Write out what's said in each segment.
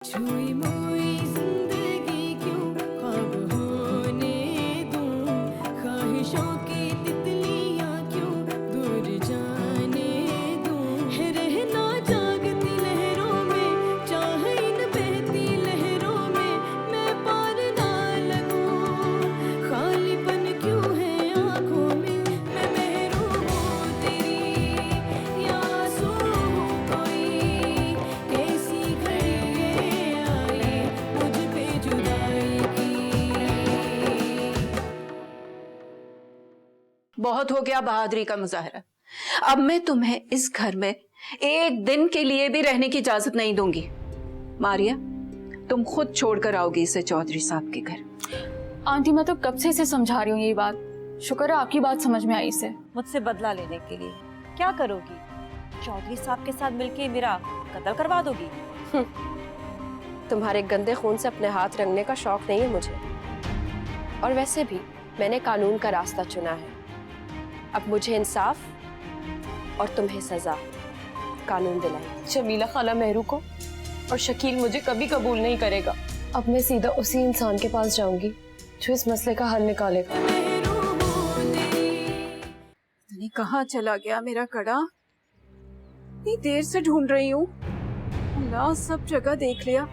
छुई मुई जिंदगी क्यों ख्वाब होने दूं, ख्वाहिशों की तितलियां क्यों दूर जाने दूं, है रहना जागती लहरों में, चाहे इन बहती लहरों में मैं पार ना लगूं, खालीपन क्यों है आंखों में, मैं महरूम हूँ तेरी या आंसू हूँ कोई, कैसी घड़ी ये आई मुझ पे जुदाई की। बहुत हो गया बहादुरी का मुजाहरा। अब मैं तुम्हें इस घर में एक दिन के लिए भी रहने की इजाजत नहीं दूंगी। मारिया, तुम खुद छोड़कर आओगी इसे चौधरी साहब के घर। आंटी मैं तो कब से इसे समझा रही हूँ ये बात, शुक्र है आपकी बात समझ में आई इसे। मुझसे बदला लेने के लिए क्या करोगी? चौधरी साहब के साथ मिलके मेरा कत्ल करवा दोगी? तुम्हारे गंदे खून से अपने हाथ रंगने का शौक नहीं है मुझे, और वैसे भी मैंने कानून का रास्ता चुना है। अब मुझे इंसाफ और तुम्हें सजा, कानून दिलाए। जमीला खाला मेहरू को और शकील मुझे कभी कबूल नहीं करेगा। अब मैं सीधा उसी इंसान के पास जाऊंगी जो इस मसले का हल निकालेगा। नहीं, कहाँ चला गया मेरा कड़ा? इतनी देर से ढूंढ रही हूँ। अल्लाह, सब जगह देख लिया।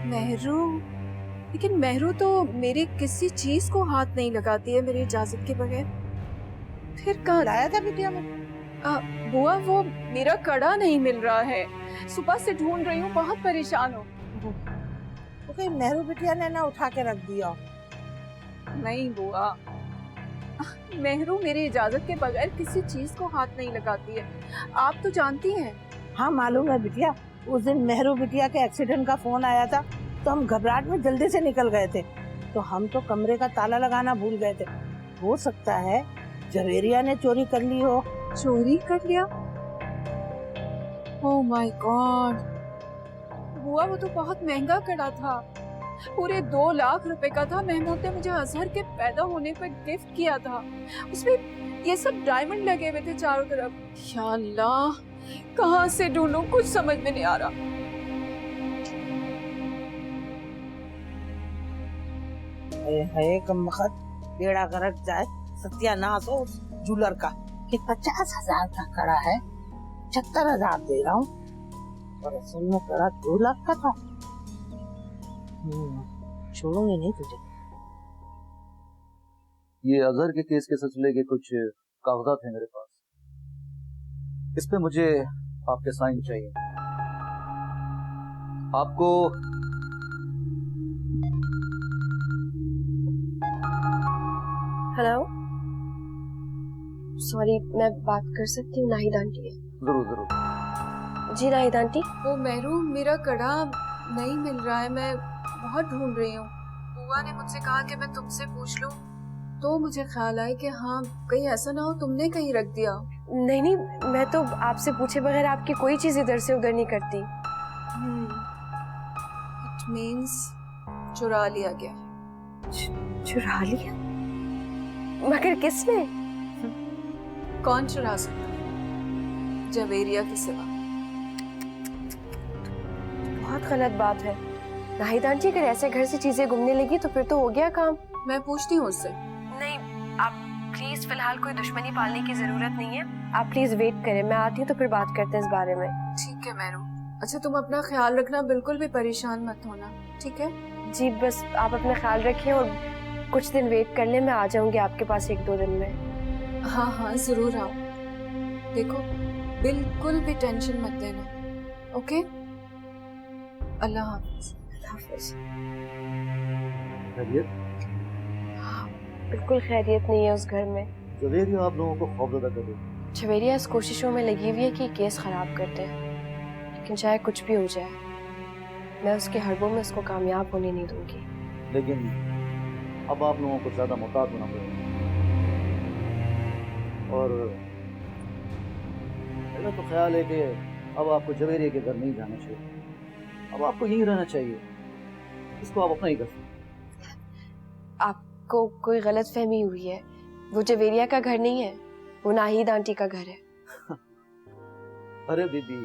मेहरू, लेकिन मेहरू तो मेरी किसी चीज को हाथ नहीं लगाती है मेरी इजाजत के बगैर। फिर कहाँ लाया था बिटिया में? बुआ, वो मेरा कड़ा नहीं मिल रहा है। सुबह से ढूंढ रही हूँ, बहुत परेशान हूँ। तो कहीं मेहरू बिटिया ने ना उठा के रख दिया? नहीं बुआ, मेहरू मेरी इजाजत के बगैर किसी चीज को हाथ नहीं लगाती है, आप तो जानती हैं। हाँ मालूम है बिटिया, उस दिन मेहरू बिटिया के एक्सीडेंट का फोन आया था तो हम घबराहट में जल्दी से निकल गए थे, तो हम तो कमरे का ताला लगाना भूल गए थे। हो सकता है जवेरिया ने चोरी कर ली हो। चोरी कर लिया? ओह माय गॉड बुआ, वो तो बहुत महंगा कड़ा था, पूरे 2 लाख रुपए का था। महमूद ने मुझे अजहर के पैदा होने पर गिफ्ट किया था, उसमें ये सब डायमंड लगे हुए थे चारों तरफ। या अल्लाह, कहाँ से ढूंढूं, कुछ समझ में नहीं आ रहा। है कमबख्त, बेड़ा गरक जाए, सत्यानाश हो उस जूलर का कि 50,000 का कड़ा है, 76,000 दे रहा हूँ, और असल में कड़ा 2 लाख का था। छोड़ूंगी नहीं तुझे। ये अजहर के केस के सिलसिले के कुछ कागजात हैं मेरे पास, इस पे मुझे आपके साइन चाहिए। आपको हेलो, सॉरी, मैं बात कर सकती हूँ? नाहिद आंटी है। जरूर जरूर। जी नाहिद आंटी। वो मेहरू, मेरा कड़ा नहीं मिल रहा है, मैं बहुत ढूंढ रही हूँ। बुआ ने मुझसे कहा कि मैं तुमसे पूछ लूं, तो मुझे ख्याल आया कि हाँ, कहीं ऐसा ना हो तुमने कहीं रख दिया। नहीं नहीं, मैं तो आपसे पूछे बगैर आपकी कोई चीज इधर से उधर नहीं करती। इट मींस चुरा लिया गया। चुरा लिया? मगर किसने? कौन चुरा सकता है जवेरिया के सिवा? बहुत गलत बात है नाहिद आंटी, अगर ऐसे घर से चीजें गुमने लगी तो फिर तो हो गया काम। मैं पूछती हूँ उससे। नहीं, आप प्लीज, फिलहाल कोई दुश्मनी पालने की जरूरत नहीं है। आप प्लीज वेट करें, मैं आती हूँ तो फिर बात करते हैं इस बारे में। ठीक है मेहरू। अच्छा, तुम अपना ख्याल रखना, बिल्कुल भी परेशान मत होना, ठीक है? जी, बस आप अपना ख्याल रखिए और कुछ दिन वेट कर ले, मैं आ जाऊंगी आपके पास 1-2 दिन में। हाँ हाँ, जरूर आओ। देखो, बिल्कुल भी टेंशन मत लेना, ओके? अल्लाह हाफिज। खैरियत? बिल्कुल खैरियत नहीं है उस घर में। जवेरिया आप लोगों को खौफजदा कर रही है। जवेरिया इस कोशिशों में लगी हुई है कि केस खराब करते हैं, लेकिन चाहे कुछ भी हो जाए, मैं उसके हरबों में उसको कामयाब होने नहीं दूंगी। लेकिन अब आप लोगों को ज्यादा मुहतात होना पड़ेगा, और मेरा तो ख्याल है कि अब आपको जवेरिया के घर नहीं जाना चाहिए, अब आपको यहीं रहना चाहिए। इसको आप अपना ही कर सकते। आपको कोई गलत फहमी हुई है, वो जवेरिया का घर नहीं है, वो नाहिद आंटी का घर है। अरे बीबी,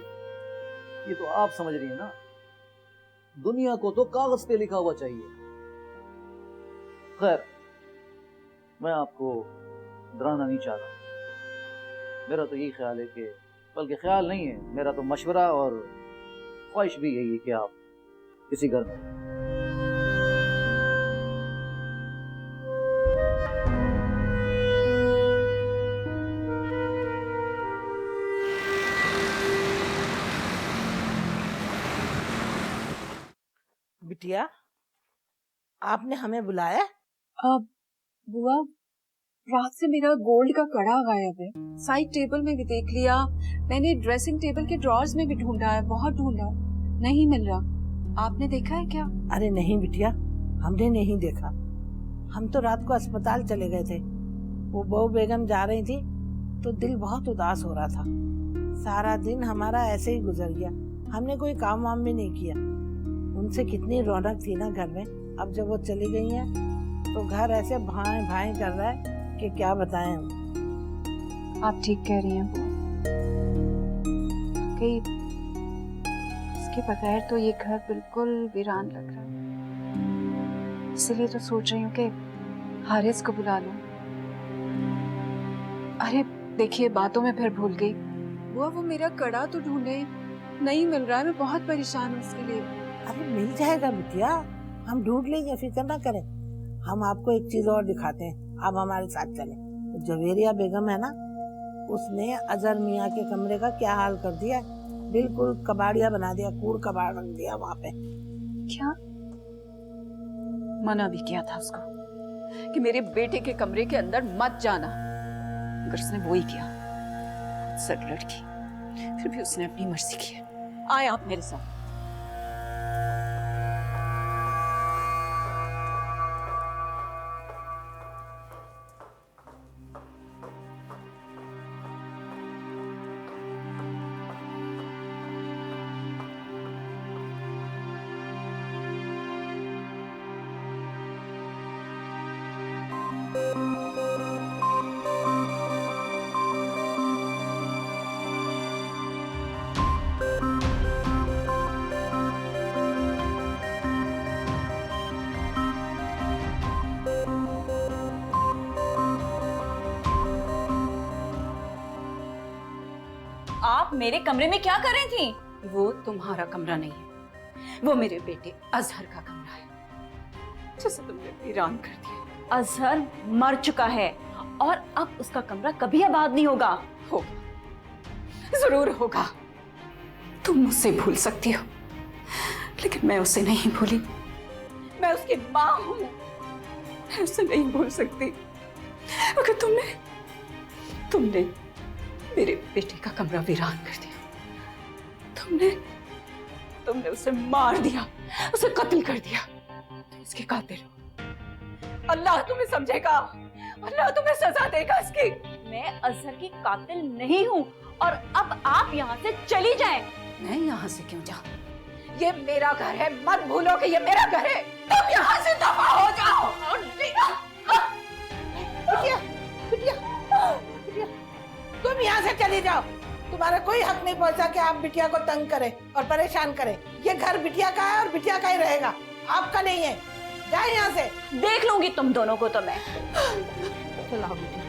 ये तो आप समझ रही है ना, दुनिया को तो कागज पे लिखा हुआ चाहिए। खैर, मैं आपको डराना नहीं चाह रहा। मेरा तो यही ख्याल है कि, बल्कि ख्याल नहीं है, मेरा तो मशवरा और ख्वाहिश भी यही है कि आप किसी घर में बिटिया, आपने हमें बुलाया? अब बुआ, रात से मेरा गोल्ड का कड़ा गायब है। साइड टेबल में भी देख लिया, मैंने ड्रेसिंग टेबल के ड्रॉर्स में भी ढूंढा है, बहुत ढूंढा, नहीं मिल रहा। आपने देखा है क्या? अरे नहीं बिटिया, हमने नहीं देखा। हम तो रात को अस्पताल चले गए थे। वो बहू बेगम जा रही थी तो दिल बहुत उदास हो रहा था। सारा दिन हमारा ऐसे ही गुजर गया। हमने कोई काम वाम भी नहीं किया। उनसे कितनी रौनक थी ना घर में। अब जब वो चली गई हैं तो घर ऐसे भाएं भाएं कर रहा है कि क्या बताएं हम। आप ठीक कह रही हैं बुआ, कहीं इसके बगैर तो ये घर बिल्कुल वीरान लग रहा है। इसलिए तो सोच रही हूँ कि हारिस को बुला लूं। अरे देखिए, बातों में फिर भूल गई। बुआ, वो मेरा कड़ा तो ढूंढे, नहीं मिल रहा है। मैं बहुत परेशान हूँ इसके लिए। अरे मिल जाएगा बिटिया, हम ढूंढ लेंगे, फिक्र ना करें। हम आपको एक चीज और दिखाते हैं, आप हमारे साथ चलें। जवेरिया बेगम है ना, उसने अजहर मियाँ के कमरे का क्या हाल कर दिया। बिल्कुल कबाड़िया बना दिया, कूड़ कबाड़ रख दिया वहाँ पे। क्या? मना भी किया था उसको कि मेरे बेटे के कमरे के अंदर मत जाना, मगर उसने वो ही किया। सर लड़की, फिर भी उसने अपनी मर्जी की है। आए आप मेरे साथ। आप मेरे कमरे में क्या कर रही थी? वो तुम्हारा कमरा नहीं है, वो मेरे बेटे अजहर का कमरा है, जिसे तुमने वीरान कर दिया। अजहर मर चुका है और अब उसका कमरा कभी आबाद नहीं होगा। होगा, जरूर होगा। तुम मुझसे भूल सकती हो, लेकिन मैं उसे नहीं भूली। मैं उसकी माँ हूं, मैं उसे नहीं भूल सकती। अगर तुमने मेरे बेटे का कमरा वीरान कर दिया, तुमने उसे मार दिया, उसे कत्ल कर दिया। तुम इसके कातिल हो। अल्लाह तुम्हें समझेगा, अल्लाह तुम्हें सजा देगा इसकी। मैं अजहर की कातिल नहीं हूँ और अब आप यहाँ से चली जाएं। मैं यहाँ से क्यों जाऊँ? ये मेरा घर है, मत भूलो कि ये मेरा घर है। तुम यहाँ से दफा हो जाओ। बिटिया, बिटिया, बिटिया, तुम यहाँ से चली जाओ। तुम्हारा कोई हक नहीं पहुँचा कि आप बिटिया को तंग करें और परेशान करें। ये घर बिटिया का है और बिटिया का ही रहेगा, आपका नहीं है। जाए यहाँ से। देख लूंगी तुम दोनों को तो मैं। चलाओ बिटिया।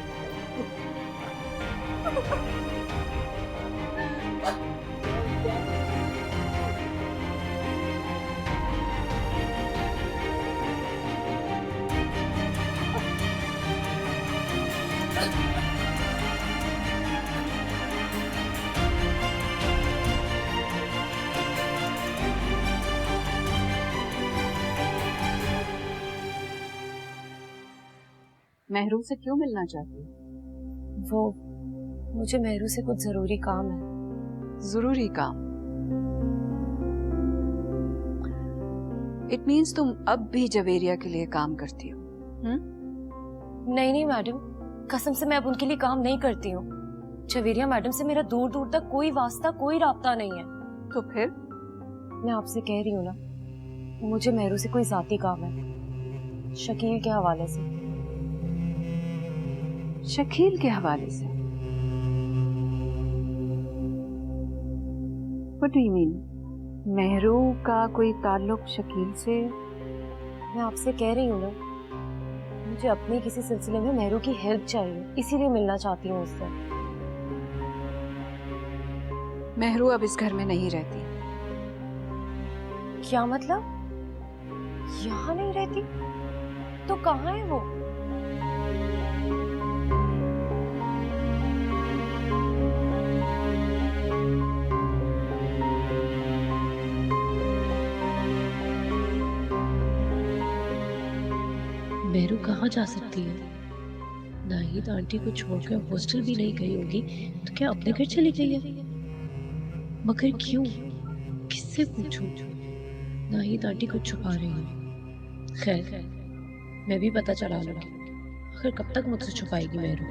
महरू से क्यों मिलना चाहती? वो, मुझे मेहरू से कुछ जरूरी काम है। जरूरी काम? इट मीन्स तुम अब भी जवेरिया के लिए काम करती हो? नहीं नहीं मैडम, कसम से मैं अब उनके लिए काम नहीं करती हूँ। जवेरिया मैडम से मेरा दूर दूर तक कोई वास्ता, कोई राब्ता नहीं है। तो फिर? मैं आपसे कह रही हूँ ना, मुझे मेहरू से कोई जाती काम है, शकील के हवाले से। शकील के हवाले से? What do you mean? Mehru का कोई ताल्लुक शकील से? मैं आपसे कह रही हूँ ना, मुझे अपने किसी सिलसिले में मेहरू की हेल्प चाहिए, इसीलिए मिलना चाहती हूँ उससे। मेहरू अब इस घर में नहीं रहती। क्या मतलब? यहाँ नहीं रहती? तो कहाँ है वो? मेहरू कहाँ जा सकती है? नाहिद आंटी को छोड़कर हॉस्टल भी नहीं गई होगी, तो क्या अपने घर चली गई है? मगर क्यों? किससे पूछूं? नाहिद आंटी कुछ छुपा रही है। खैर, मैं भी पता चला लूंगी। आखिर कब तक मुझसे छुपाएगी मेहरू?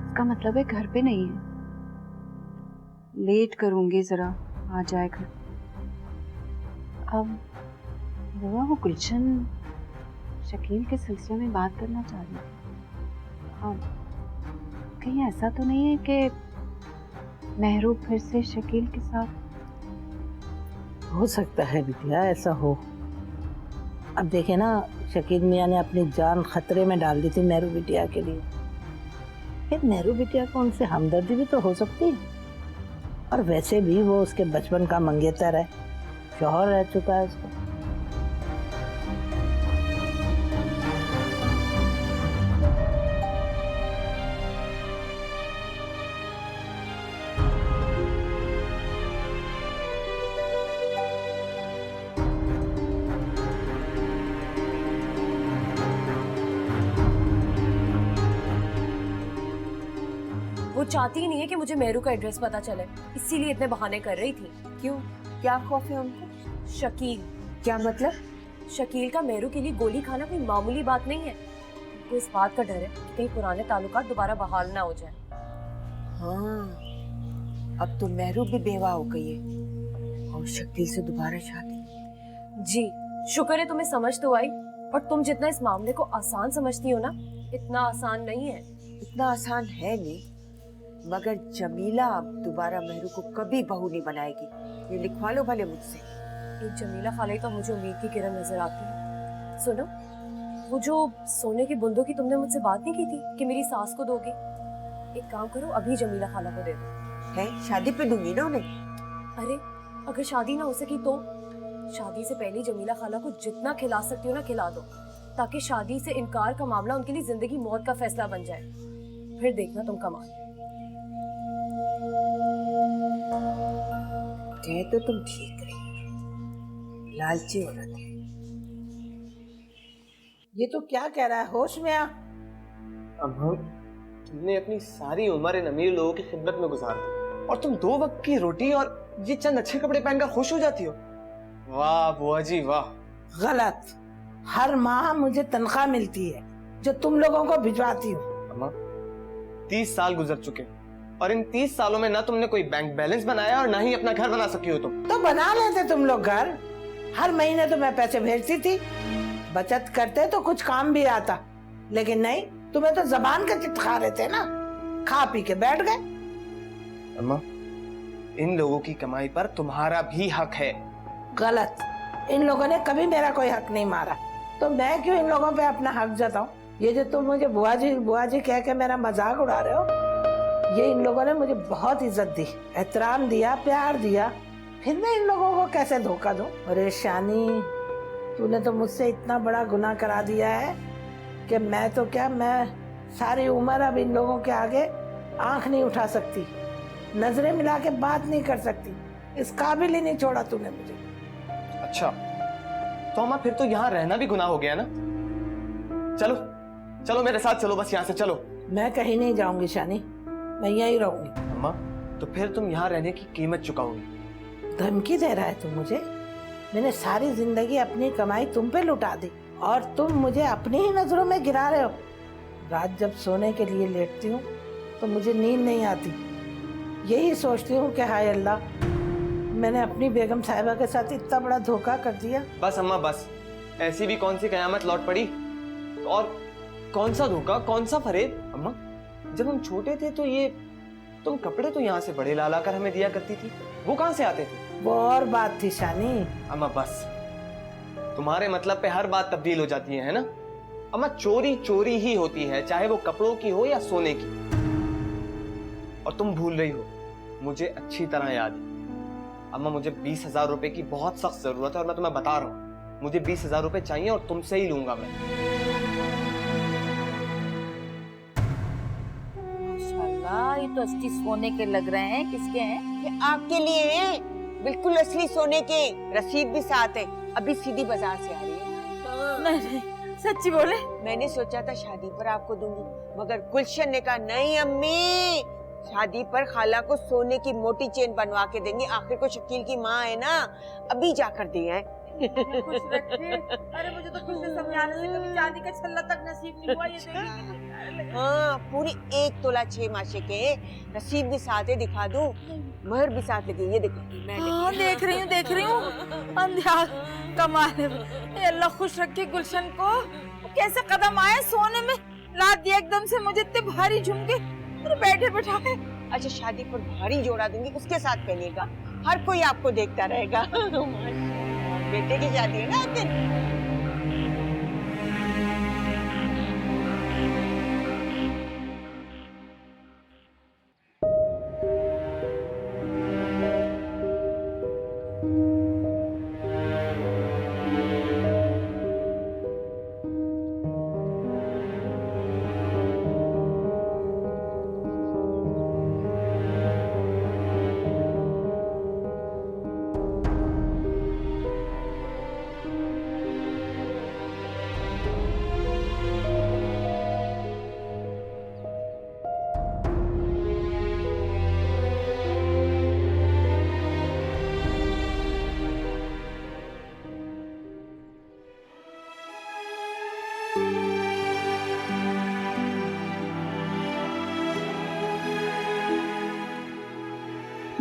इसका मतलब है घर पे नहीं है। लेट करूंगी, जरा आ जाए घर। अब बुआ, वो गुलशन शकील के सिलसिले में बात करना चाह रही थी। हाँ, कहीं ऐसा तो नहीं है कि मेहरू फिर से शकील के साथ? हो सकता है बिटिया, ऐसा हो। अब देखे ना, शकील मियाँ ने अपनी जान खतरे में डाल दी थी मेहरू बिटिया के लिए। फिर मेहरू बिटिया को उनसे हमदर्दी भी तो हो सकती है। और वैसे भी वो उसके बचपन का मंगेतर है, शौहर रह चुका है उसका। वो चाहती ही नहीं है कि मुझे मेहरू का एड्रेस पता चले, इसीलिए इतने बहाने कर रही थी। क्यों? क्या खौफ है उनको? शकील। क्या मतलब? शकील का मेहरू के लिए गोली खाना कोई मामूली बात नहीं है। तो इस बात का डर है कि कहीं पुराने ताल्लुकात दोबारा बहाल ना हो जाए। हाँ, अब तो मेहरू भी बेवा हो गई है और शकील से दोबारा शादी। जी, शुक्र है तुम्हें समझ तो आई। और तुम जितना इस मामले को आसान समझती हो ना, इतना आसान नहीं है। इतना आसान है नहीं, मगर जमीला अब दोबारा मेहरू को कभी बहू नहीं बनाएगी। ये लिखवा लो भले मुझसे। एक जमीला खाली तो मुझे उम्मीद की किरण नजर आती है। सुनो, वो जो सोने की बूंदों की तुमने मुझसे बात नहीं की थी कि मेरी सास को दोगे, एक काम करो, अभी जमीला खाला को दे दो। है, शादी पे दूंगी ना उन्हें। अरे अगर शादी ना हो सकी तो शादी से पहले जमीला खाला को जितना खिला सकती हो ना खिला दो, ताकि शादी से इनकार का मामला उनके लिए जिंदगी मौत का फैसला बन जाए। फिर देखना तुम कमाल। कह तो तुम ठीक रही, लालची औरत है। ये तो क्या कह रहा है, होश में आ। अम्मा, तुमने अपनी सारी उम्र इन अमीर लोगों की खिदमत में गुजार दी और तुम 2 वक्त की रोटी और ये चंद अच्छे कपड़े पहनकर खुश हो जाती हो। वाह बुआ जी वाह। गलत। हर माह मुझे तनख्वाह मिलती है जो तुम लोगों को भिजवाती हो। अम्मा, 30 साल गुजर चुके और इन 30 सालों में ना तुमने कोई बैंक बैलेंस बनाया और ना ही अपना घर बना सकी हो तुम। तो बना लेते तुम लोग घर। हर महीने तो मैं पैसे भेजती थी, बचत करते तो कुछ काम भी आता। लेकिन नहीं, तुम्हें तो जबान के चिटखा रहे थे ना, खा पी के बैठ गए। अम्मा, इन लोगों की कमाई पर तुम्हारा भी हक है। गलत। इन लोगों ने कभी मेरा कोई हक नहीं मारा, तो मैं क्यों इन लोगों पे अपना हक जताऊं? ये जो तुम मुझे बुआ जी कह के मेरा मजाक उड़ा रहे हो, ये इन लोगों ने मुझे बहुत इज्जत दी, एहतराम दिया, प्यार दिया। फिर मैं इन लोगों को कैसे धोखा दूं? अरे शानी, तूने तो मुझसे इतना बड़ा गुनाह करा दिया है कि मैं तो क्या, मैं सारी उम्र अब इन लोगों के आगे आंख नहीं उठा सकती, नजरें मिला के बात नहीं कर सकती। इस काबिल ही नहीं छोड़ा तूने मुझे। अच्छा, तो अम्मा फिर तो यहाँ रहना भी गुनाह हो गया ना। चलो चलो मेरे साथ चलो, बस यहाँ से चलो। मैं कहीं नहीं जाऊंगी शानी, मैं यहीं रहूंगी। अम्मा, तो फिर तुम यहाँ रहने की कीमत चुकाओगी। धमकी दे रहा है तू मुझे? मैंने सारी जिंदगी अपनी कमाई तुम पे लुटा दी और तुम मुझे अपनी ही नजरों में गिरा रहे हो। रात जब सोने के लिए लेटती हूँ तो मुझे नींद नहीं आती, यही सोचती हूँ कि हाय अल्लाह, मैंने अपनी बेगम साहिबा के साथ इतना बड़ा धोखा कर दिया। बस अम्मा बस, ऐसी भी कौन सी कयामत लौट पड़ी और कौन सा धोखा, कौन सा फरेब। अम्मा, जब हम छोटे थे तो ये तुम कपड़े तो यहाँ से बड़े लाला कर हमें दिया करती थी, वो कहाँ से आते थे? वो और बात थी शानी। अम्मा बस, तुम्हारे मतलब पे हर बात तब्दील हो जाती है ना? अम्मा चोरी चोरी ही होती है, चाहे वो कपड़ों की हो या सोने की। और तुम भूल रही हो, मुझे अच्छी तरह याद है अम्मा, मुझे 20,000 रुपए की बहुत सख्त जरूरत है और मैं तुम्हें बता रहा हूँ, मुझे 20,000 रुपए चाहिए और तुमसे ही लूंगा मैं। माशाल्लाह, ये तो असली सोने के लग रहे हैं। किसके हैं? ये आपके लिए हैं, बिल्कुल असली सोने के। रसीद भी साथ है, अभी सीधी बाजार से आ रही है। नहीं, सच्ची बोले? मैंने सोचा था शादी पर आपको दूंगी, मगर गुलशन ने कहा नहीं अम्मी, शादी पर खाला को सोने की मोटी चेन बनवा के देंगे, आखिर को शकील की माँ है ना, अभी जाकर दिए हैं। खुश रखे। अरे मुझे तो खुश समझाने से कभी चांदी का छल्ला तक नसीब नहीं हुआ। ये देखिए। हाँ, पूरी 1 तोला 6 माशे के, रसीद भी साथ है, दिखा दूं, महर भी साथ लगी, ये देखो। हाँ, देख रही हूँ। अंधियार कमाल है। अल्लाह खुश रखे गुलशन को। कैसे कदम आए सोने में, लाद दिया एकदम से मुझे, इतने भारी झुमके बैठे बैठाए। अच्छा, शादी पर भारी जोड़ा दूंगी, उसके साथ पहनिएगा, हर कोई आपको देखता रहेगा। बेटे की शादी है ना दिन।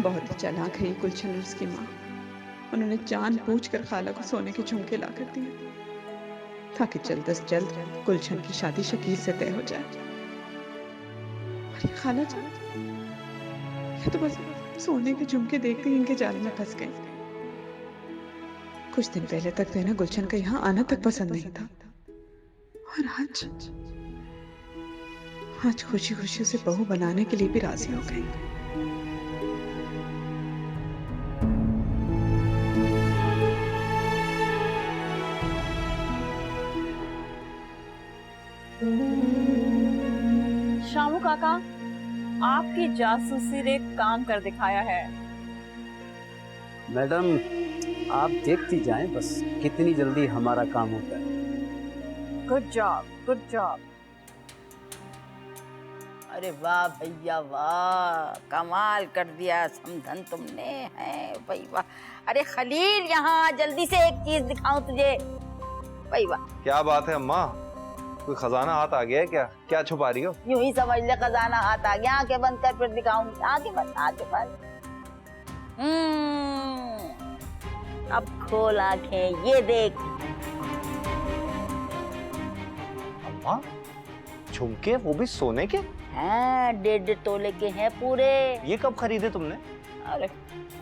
बहुत ही चालाक है ये गुलशन और उसकी माँ। उन्होंने जानबूझकर खाला को सोने के झुमके ला कर दिए ताकि जल्द से जल्द गुलशन की शादी शकील से तय हो जाए। और ये खाला जान, ये तो बस सोने के झुमके देखते ही इनके जाल में फंस गए। कुछ दिन पहले तक तो इन्हें गुलशन का यहाँ आना तक पसंद नहीं था, और आज खुशी खुशी उसे बहू बनाने के लिए भी राजी हो गई। शामू काका, आपकी जासूसी ने काम कर दिखाया है। मैडम, आप देखती जाएं बस कितनी जल्दी हमारा काम होता है। Good job, good job. अरे वाह भैया वाह, कमाल कर दिया समधन तुमने, है भाई वाह। अरे खलील, यहाँ जल्दी से एक चीज दिखाऊं तुझे, भाई वाह। क्या बात है अम्मा, कोई खजाना हाथ आ गया है क्या? क्या छुपा रही हो? यूं ही समझ ले, खजाना हाथ आ गया। आंखें बंद कर, फिर दिखाऊंगी। आंखें बंद, आंखें बंद। अब खोल आंखें, ये देख। अम्मा, झुमके वो भी सोने के? हाँ, 1.5 तोले के हैं पूरे। ये कब खरीदे तुमने? अरे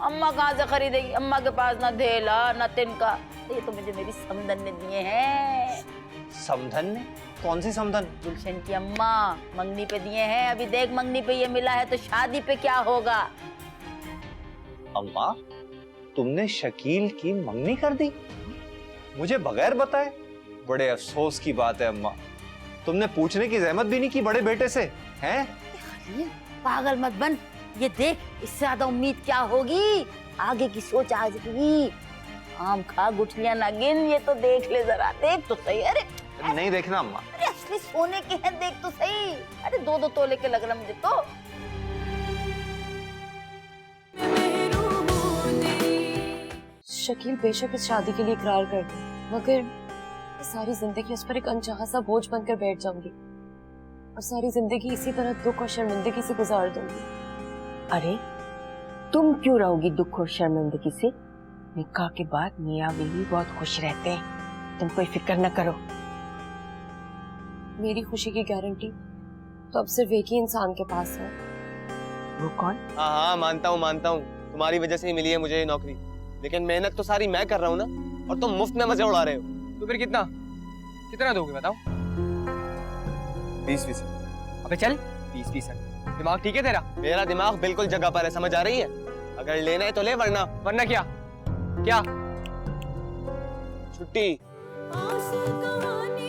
अम्मा कहाँ से खरीदेगी, अम्मा के पास ना धेला ना तिनका, ये तो मुझे मेरी समधन ने दिए हैं। समधन ने? कौन सी समधन? गुलशन की अम्मा मंगनी पे दिए हैं। अभी देख, मंगनी पे ये मिला है तो शादी पे क्या होगा। अम्मा, तुमने शकील की मंगनी कर दी मुझे बगैर बताए? बड़े अफसोस की बात है अम्मा, तुमने पूछने की जहमत भी नहीं की बड़े बेटे से, हैं? पागल मत बन, ये देख, इससे ज्यादा उम्मीद क्या होगी। आगे की सोच आज की। आम खा गुठलियां ना गिन, ये तो देख ले जरा, देख तो सही। अरे नहीं देखना अम्मा। अरे असली सोने के हैं, देख तो सही। अरे 2-2 तोले के लग रहा मुझे तो। शकील बेशक इस शादी के लिए इकरार कर दे, मगर सारी जिंदगी उस पर एक अनचाहा सा बोझ बनकर बैठ जाऊंगी और सारी जिंदगी इसी तरह दुख और शर्मिंदगी से गुजार दूंगी। अरे तुम क्यों रहोगी दुख और शर्मिंदगी से? निकाह के बाद मियाँ बीवी बहुत खुश रहते हैं, तुम कोई फिक्र न करो। मेरी खुशी की गारंटी तो अब सिर्फ एक ही इंसान के पास है, वो कौन? हाँ हाँ मानता हूँ तुम्हारी वजह से ही मिली है मुझे ये नौकरी, लेकिन मेहनत तो सारी मैं कर रहा हूँ ना, और तुम मुफ्त में मजे उड़ा रहे हो। तो फिर कितना कितना दोगे बताओ? 20%। अबे चल 20%। दिमाग ठीक है तेरा? मेरा दिमाग बिल्कुल जगह पर है, समझ आ रही है? अगर लेना है तो ले, वरना वरना क्या क्या? छुट्टी। आंसू कहानी